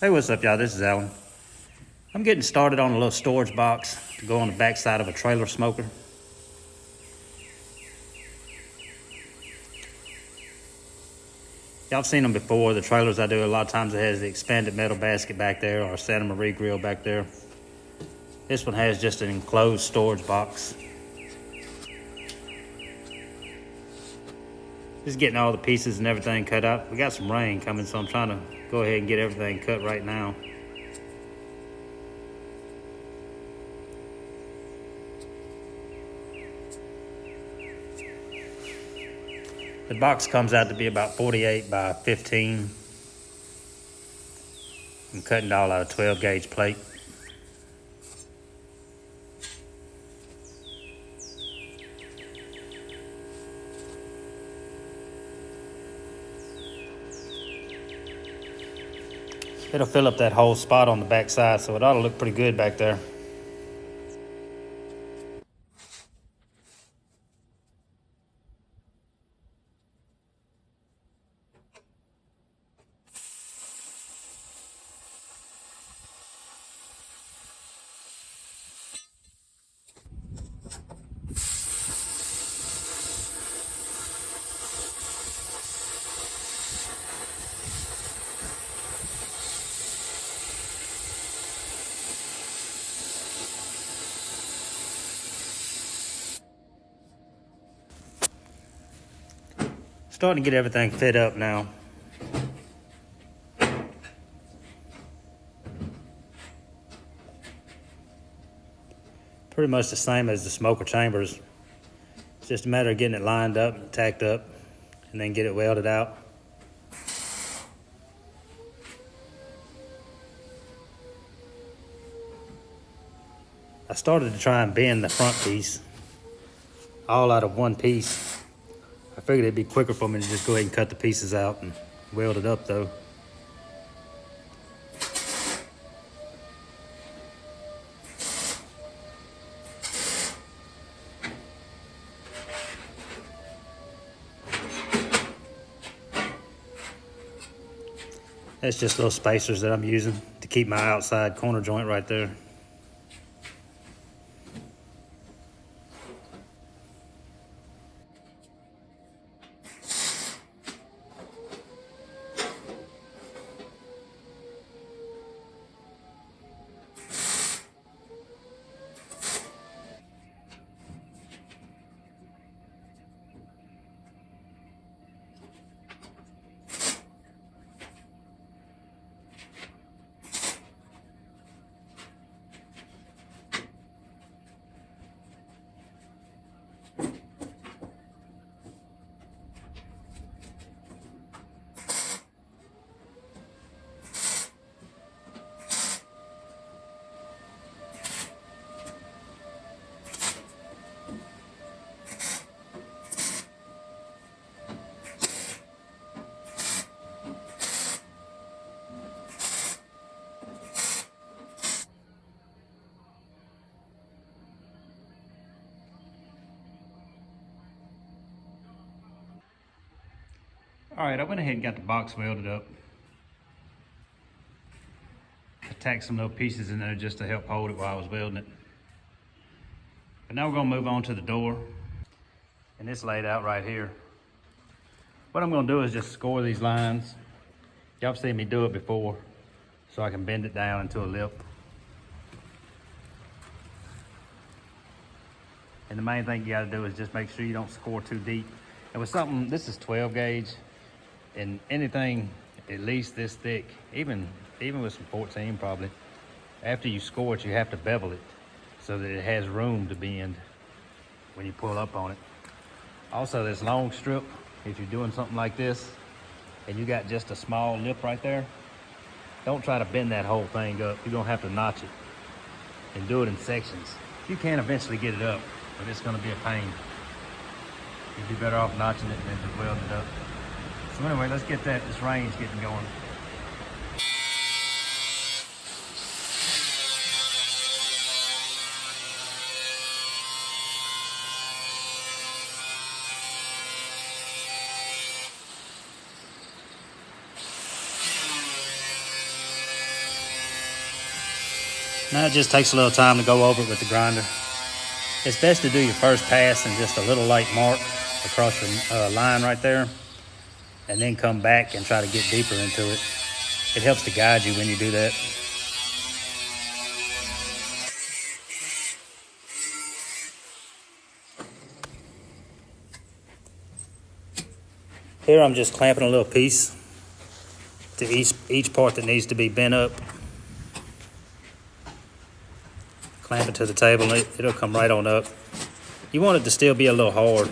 Hey, what's up, y'all? This is Alan. I'm getting started on a little storage box to go on the backside of a trailer smoker. Y'all have seen them before. The trailers I do, a lot of times it has the expanded metal basket back there or a Santa Maria grill back there. This one has just an enclosed storage box. Just getting all the pieces and everything cut out. We got some rain coming, so I'm trying to go ahead and get everything cut right now. The box comes out to be about 48 by 15. I'm cutting it all out of 12 gauge plate. It'll fill up that whole spot on the back side, so it ought to look pretty good back there. Starting to get everything fit up now. Pretty much the same as the smoker chambers. It's just a matter of getting it lined up, tacked up, and then get it welded out. I started to try and bend the front piece all out of one piece. I figured it'd be quicker for me to just go ahead and cut the pieces out and weld it up though. That's just little spacers that I'm using to keep my outside corner joint right there. All right, I went ahead and got the box welded up. I tacked some little pieces in there just to help hold it while I was welding it. But now we're gonna move on to the door. And it's laid out right here. What I'm gonna do is just score these lines. Y'all have seen me do it before, so I can bend it down into a lip. And the main thing you gotta do is just make sure you don't score too deep. And with something, this is 12 gauge, and anything at least this thick, even with some 14 probably, after you score it, you have to bevel it so that it has room to bend when you pull up on it. Also, this long strip, if you're doing something like this and you got just a small lip right there, don't try to bend that whole thing up. You're gonna have to notch it and do it in sections. You can eventually get it up, but it's gonna be a pain. You'd be better off notching it than just welding it up. So anyway, let's get this range getting going. Now it just takes a little time to go over it with the grinder. It's best to do your first pass and just a little light mark across your line right there, and then come back and try to get deeper into it. It helps to guide you when you do that. Here I'm just clamping a little piece to each part that needs to be bent up. Clamp it to the table and it'll come right on up. You want it to still be a little hard.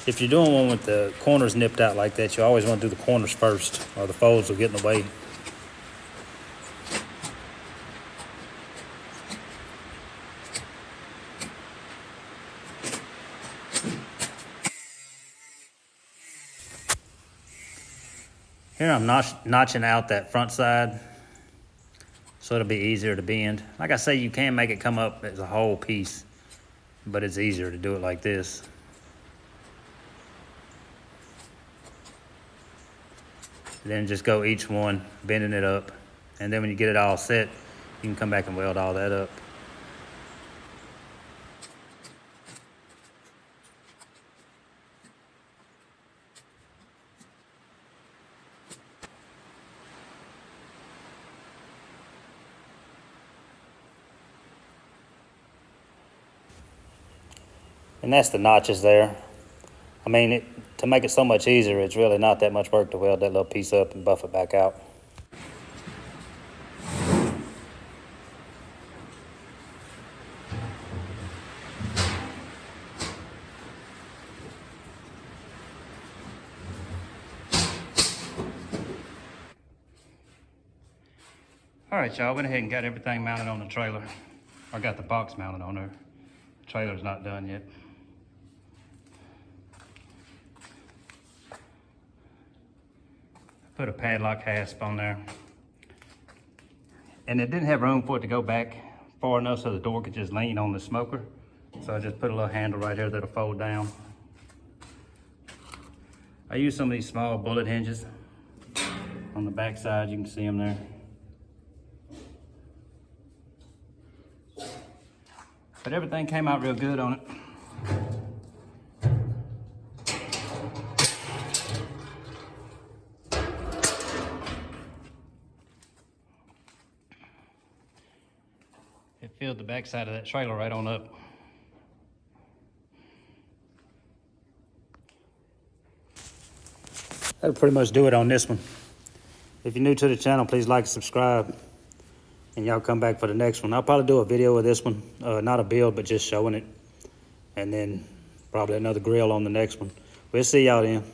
If you're doing one with the corners nipped out like that, you always want to do the corners first, or the folds will get in the way. Here I'm notching out that front side so it'll be easier to bend. Like I say, you can make it come up as a whole piece, but it's easier to do it like this. Then just go each one, bending it up. And then when you get it all set, you can come back and weld all that up. And that's the notches there. I mean, to make it so much easier, it's really not that much work to weld that little piece up and buff it back out. All right, y'all, went ahead and got everything mounted on the trailer. I got the box mounted on there. The trailer's not done yet. Put a padlock hasp on there. And it didn't have room for it to go back far enough so the door could just lean on the smoker. So I just put a little handle right here that'll fold down. I use some of these small bullet hinges on the back side. You can see them there. But everything came out real good on it. It filled the back side of that trailer right on up. That'll pretty much do it on this one. If you're new to the channel, please like and subscribe. And y'all come back for the next one. I'll probably do a video of this one. Not a build, but just showing it. And then probably another grill on the next one. We'll see y'all then.